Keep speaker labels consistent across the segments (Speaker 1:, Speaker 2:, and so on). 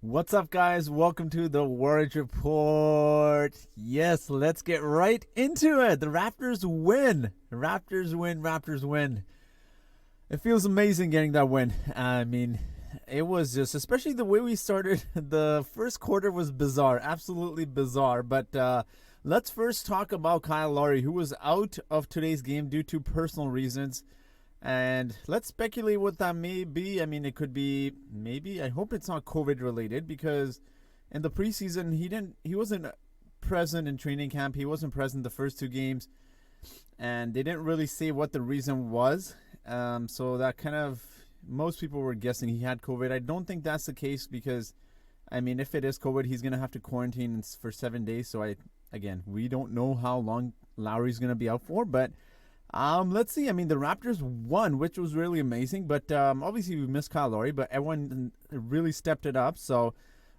Speaker 1: What's up, guys? Welcome to the Warriors Report. Yes, let's get right into it. The Raptors win. Raptors win. Raptors win. It feels amazing getting that win. I mean, it was just, especially the way we started. The first quarter was bizarre, absolutely bizarre. But let's first talk about Kyle Lowry, who was out of today's game due to personal reasons. And let's speculate what that may be. I mean, it could be maybe. I hope it's not COVID related because in the preseason he wasn't present in training camp. He wasn't present the first two games, and they didn't really say what the reason was. So that kind of most people were guessing he had COVID. I don't think that's the case because, I mean, if it is COVID, he's gonna have to quarantine for 7 days. So we don't know how long Lowry's gonna be out for, but. Let's see. I mean, the Raptors won, which was really amazing. But obviously, we missed Kyle Lowry, but everyone really stepped it up. So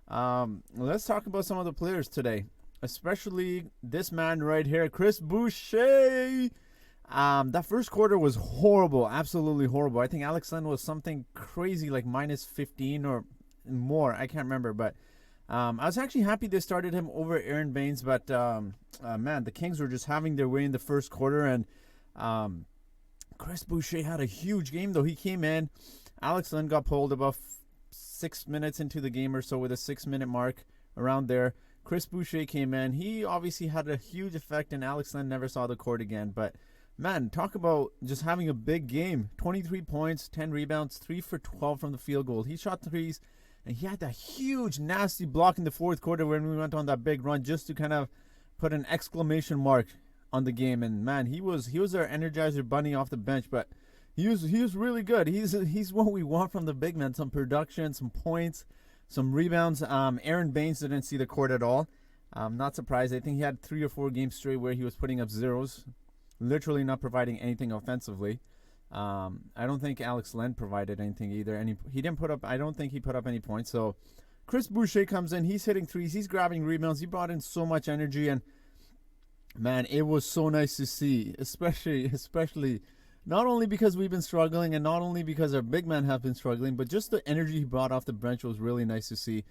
Speaker 1: let's talk about some of the players today, especially this man right here, Chris Boucher. That first quarter was horrible, absolutely horrible. I think Alex Len was something crazy, like minus 15 or more. I can't remember, but I was actually happy they started him over Aaron Baines. But man, the Kings were just having their way in the first quarter, and Chris Boucher had a huge game, though. He came in. Alex Len got pulled about 6 minutes into the game or so with a 6-minute mark around there. Chris Boucher came in. He obviously had a huge effect, and Alex Len never saw the court again. But, man, talk about just having a big game. 23 points, 10 rebounds, 3 for 12 from the field goal. He shot threes, and he had that huge, nasty block in the fourth quarter when we went on that big run just to kind of put an exclamation mark on the game. And man, he was our energizer bunny off the bench, but he was really good. He's what we want from the big man: some production, some points, some rebounds. Aaron Baines didn't see the court at all. I'm not surprised. I think he had 3 or 4 games straight where he was putting up zeros, literally not providing anything offensively. I don't think Alex Len provided anything either. And he didn't put up. I don't think he put up any points. So Chris Boucher comes in. He's hitting threes. He's grabbing rebounds. He brought in so much energy, and man, it was so nice to see, especially not only because we've been struggling and not only because our big men have been struggling, but just the energy he brought off the bench was really nice to see.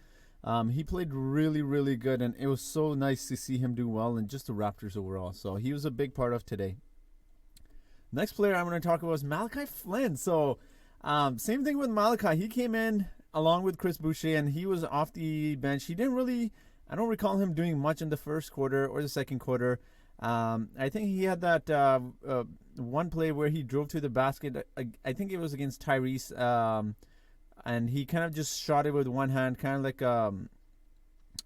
Speaker 1: He played really, really good, and it was so nice to see him do well and just the Raptors overall. So he was a big part of today. Next player I'm going to talk about is Malachi Flynn. So same thing with Malachi. He came in along with Chris Boucher, and he was off the bench. He didn't really... I don't recall him doing much in the first quarter or the second quarter. I think he had that one play where he drove to the basket. I think it was against Tyrese, and he kind of just shot it with one hand, kind of like kind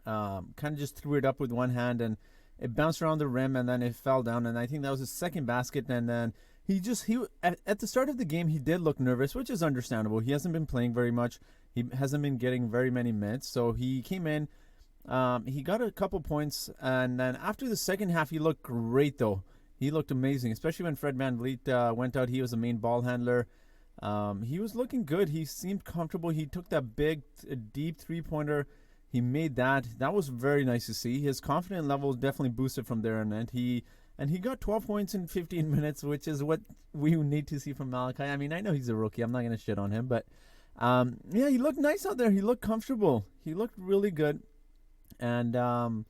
Speaker 1: of just threw it up with one hand, and it bounced around the rim, and then it fell down. And I think that was his second basket. And then at the start of the game, he did look nervous, which is understandable. He hasn't been playing very much. He hasn't been getting very many minutes, so he came in. He got a couple points, and then after the second half, he looked great, though. He looked amazing, especially when Fred VanVleet went out. He was the main ball handler. He was looking good. He seemed comfortable. He took that big, deep three-pointer. He made that. That was very nice to see. His confidence level definitely boosted from there, and he got 12 points in 15 minutes, which is what we need to see from Malachi. I mean, I know he's a rookie. I'm not going to shit on him, but yeah, he looked nice out there. He looked comfortable. He looked really good. And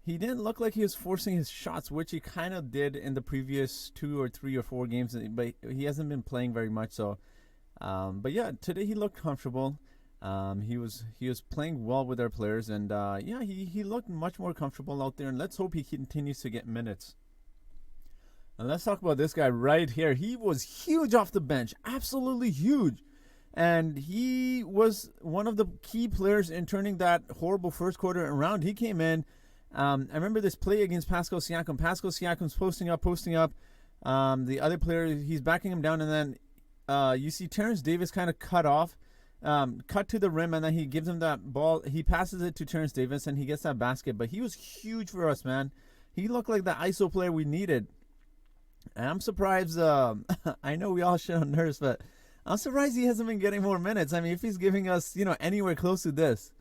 Speaker 1: he didn't look like he was forcing his shots, which he kind of did in the previous 2 or 3 or 4 games, but he hasn't been playing very much. So, but yeah, today he looked comfortable. He was playing well with our players, and yeah, he looked much more comfortable out there. And let's hope he continues to get minutes. And let's talk about this guy right here. He was huge off the bench, absolutely huge. And he was one of the key players in turning that horrible first quarter around. He came in. I remember this play against Pascal Siakam. Pascal Siakam's posting up. The other player, he's backing him down. And then you see Terrence Davis kind of cut to the rim. And then he gives him that ball. He passes it to Terrence Davis, and he gets that basket. But he was huge for us, man. He looked like the ISO player we needed. And I'm surprised. I know we all shit on Nurse, but I'm surprised he hasn't been getting more minutes. I mean, if he's giving us, anywhere close to this,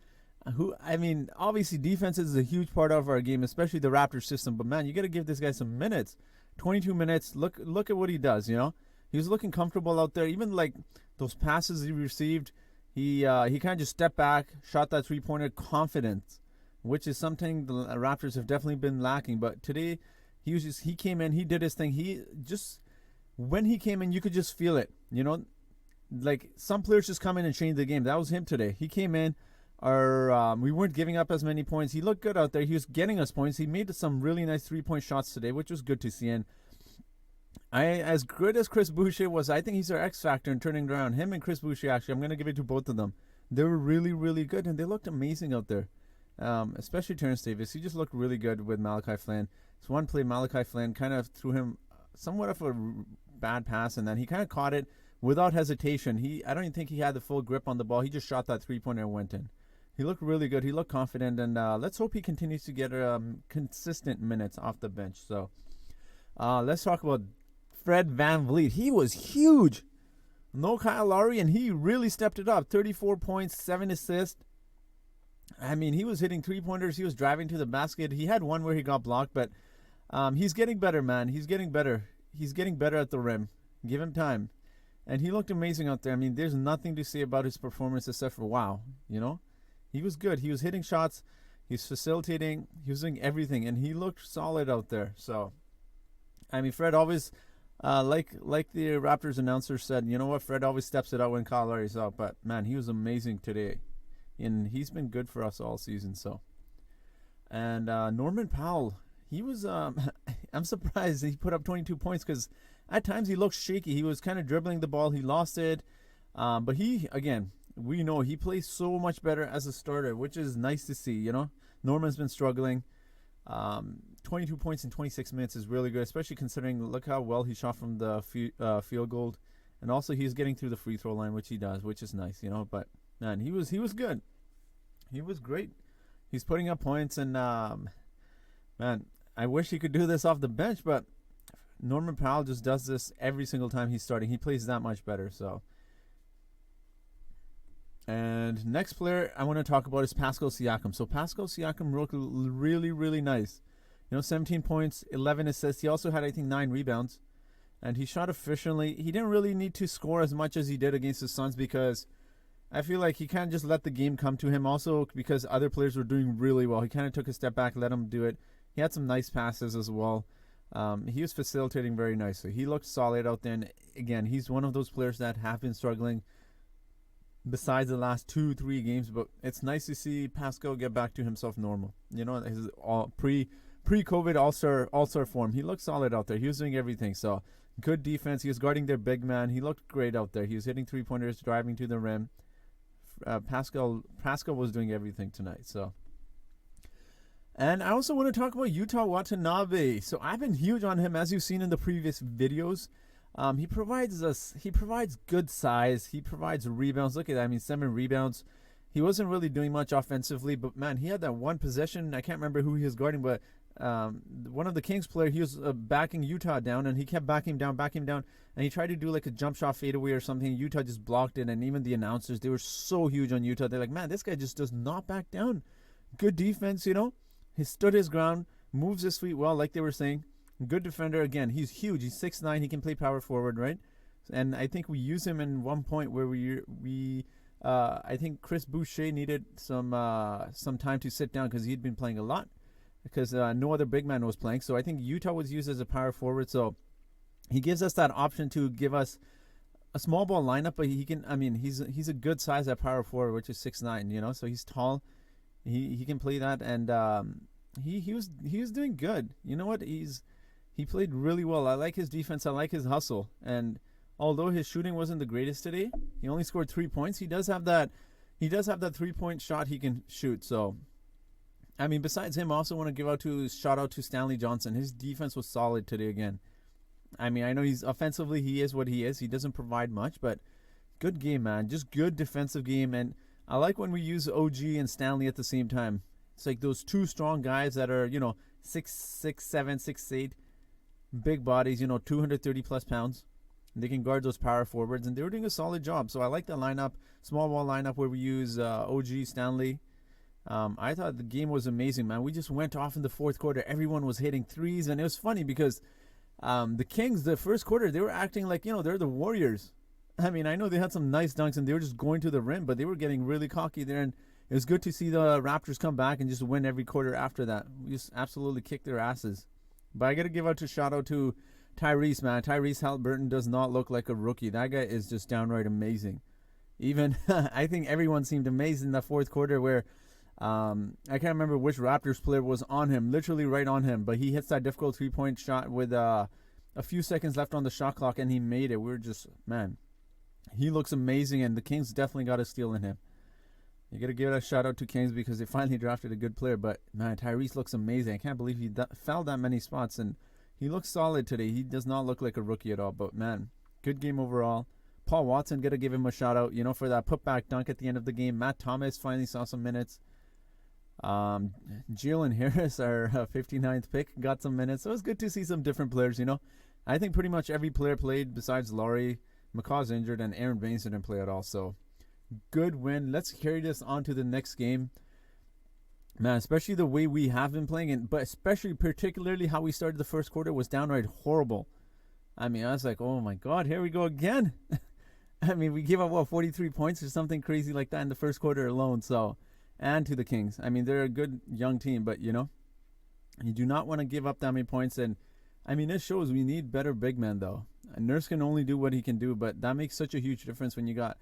Speaker 1: obviously defense is a huge part of our game, especially the Raptors system. But man, you got to give this guy some minutes. 22 minutes. Look at what he does. He was looking comfortable out there. Even like those passes he received, He kind of just stepped back, shot that 3-pointer confident, which is something the Raptors have definitely been lacking. But today, he came in, he did his thing. When he came in, you could just feel it. Like some players just come in and change the game. That was him today. He came in. We weren't giving up as many points. He looked good out there. He was getting us points. He made some really nice 3-point shots today, which was good to see. And as good as Chris Boucher was, I think he's our X factor in turning around. Him and Chris Boucher, actually, I'm going to give it to both of them. They were really, really good, and they looked amazing out there. Especially Terrence Davis. He just looked really good with Malachi Flynn. This one play, Malachi Flynn kind of threw him somewhat of a bad pass, and then he kind of caught it without hesitation. I don't even think he had the full grip on the ball. He just shot that 3-pointer and went in. He looked really good. He looked confident, and let's hope he continues to get consistent minutes off the bench. So let's talk about Fred VanVleet. He was huge. No Kyle Lowry, and he really stepped it up. 34 points, 7 assists. I mean, he was hitting 3-pointers. He was driving to the basket. He had one where he got blocked, but he's getting better, man. He's getting better. He's getting better at the rim. Give him time. And he looked amazing out there. I mean, there's nothing to say about his performance except for wow, He was good. He was hitting shots. He's facilitating. He was doing everything, and he looked solid out there. So, I mean, Fred always, like the Raptors announcer said, you know what? Fred always steps it out when Kyle Lowry's out. But, man, he was amazing today. And he's been good for us all season. So, and Norman Powell, he was, I'm surprised he put up 22 points because at times he looked shaky. He was kind of dribbling the ball. He lost it. But we know he plays so much better as a starter, which is nice to see, Norman's been struggling. 22 points in 26 minutes is really good, especially considering look how well he shot from the field goal. And also he's getting through the free throw line, which he does, which is nice, But, man, he was good. He was great. He's putting up points, and, man, I wish he could do this off the bench, but Norman Powell just does this every single time he's starting. He plays that much better, so. And next player I want to talk about is Pascal Siakam. So Pascal Siakam looked really, really nice. 17 points, 11 assists. He also had, I think, 9 rebounds. And he shot efficiently. He didn't really need to score as much as he did against the Suns because I feel like he can't just let the game come to him. Also because other players were doing really well. He kind of took a step back, let him do it. He had some nice passes as well. He was facilitating very nicely. He looked solid out there. And again, he's one of those players that have been struggling besides the last 2-3 games. But it's nice to see Pascal get back to himself normal. His pre-COVID all-star form. He looked solid out there. He was doing everything. So good defense. He was guarding their big man. He looked great out there. He was hitting 3-pointers, driving to the rim. Pascal was doing everything tonight. So. And I also want to talk about Yuta Watanabe. So I've been huge on him, as you've seen in the previous videos. He provides good size. He provides rebounds. Look at that. I mean, 7 rebounds. He wasn't really doing much offensively, but man, he had that one possession. I can't remember who he was guarding, but one of the Kings player, he was backing Utah down, and he kept backing him down, and he tried to do like a jump shot fadeaway or something. Utah just blocked it, and even the announcers, they were so huge on Utah. They're like, man, this guy just does not back down. Good defense, He stood his ground, moves his feet well, like they were saying. Good defender. Again, he's huge. He's 6'9". He can play power forward, right? And I think we use him in one point where I think Chris Boucher needed some time to sit down because he'd been playing a lot because no other big man was playing. So I think Utah was used as a power forward. So he gives us that option to give us a small ball lineup, but he can. I mean, he's a good size at power forward, which is 6'9". So he's tall. He can play that, and he was doing good. You know what? He played really well. I like his defense. I like his hustle. And although his shooting wasn't the greatest today, he only scored 3 points. He does have that 3-point shot he can shoot. So, I mean, besides him, I also want to give shout out to Stanley Johnson. His defense was solid today again. I mean, I know he's offensively he is what he is. He doesn't provide much, but good game, man. Just good defensive game. And I like when we use OG and Stanley at the same time. It's like those two strong guys that are, 6'7", 6'8", big bodies, 230 plus pounds. They can guard those power forwards, and they were doing a solid job. So I like the lineup, small ball lineup where we use OG, Stanley. I thought the game was amazing, man. We just went off in the fourth quarter. Everyone was hitting threes, and it was funny because the Kings, the first quarter, they were acting like, they're the Warriors. I mean, I know they had some nice dunks and they were just going to the rim, but they were getting really cocky there. And it was good to see the Raptors come back and just win every quarter after that. We just absolutely kicked their asses. But I got to give out a shout out to Tyrese, man. Tyrese Halliburton does not look like a rookie. That guy is just downright amazing. Even, I think everyone seemed amazed in the fourth quarter where I can't remember which Raptors player was on him, literally right on him. But he hits that difficult three-point shot with a few seconds left on the shot clock, and he made it. We were just, man, he looks amazing, and the Kings definitely got a steal in him. You got to give a shout out to Kings because they finally drafted a good player. But, man, Tyrese looks amazing. I can't believe he fell that many spots, and he looks solid today. He does not look like a rookie at all. But, man, good game overall. Paul Watson, got to give him a shout out, for that putback dunk at the end of the game. Matt Thomas finally saw some minutes. Jalen Harris, our 59th pick, got some minutes. So it was good to see some different players, I think pretty much every player played besides Lowry. McCaw's injured, and Aaron Baines didn't play at all. So, good win. Let's carry this on to the next game. Man, especially the way we have been playing, but especially particularly how we started the first quarter was downright horrible. I mean, I was like, oh my God, here we go again. I mean, we gave up, 43 points or something crazy like that in the first quarter alone. So, and to the Kings. I mean, they're a good young team, but, you do not want to give up that many points. And, I mean, this shows we need better big men, though. Nurse can only do what he can do, but that makes such a huge difference when you got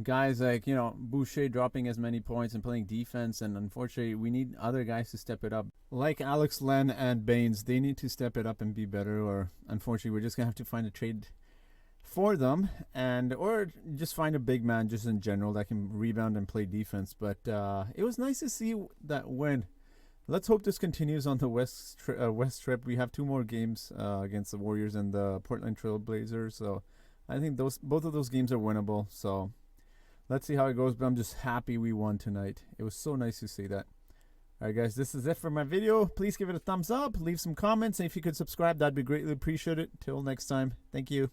Speaker 1: guys like, Boucher dropping as many points and playing defense. And unfortunately, we need other guys to step it up. Like Alex Len and Baines, they need to step it up and be better. Or unfortunately, we're just going to have to find a trade for them or just find a big man just in general that can rebound and play defense. But it was nice to see that win. Let's hope this continues on the West trip. We have 2 more games against the Warriors and the Portland Trail Blazers. So I think both of those games are winnable. So let's see how it goes. But I'm just happy we won tonight. It was so nice to see that. All right, guys, this is it for my video. Please give it a thumbs up. Leave some comments. And if you could subscribe, that'd be greatly appreciated. Till next time. Thank you.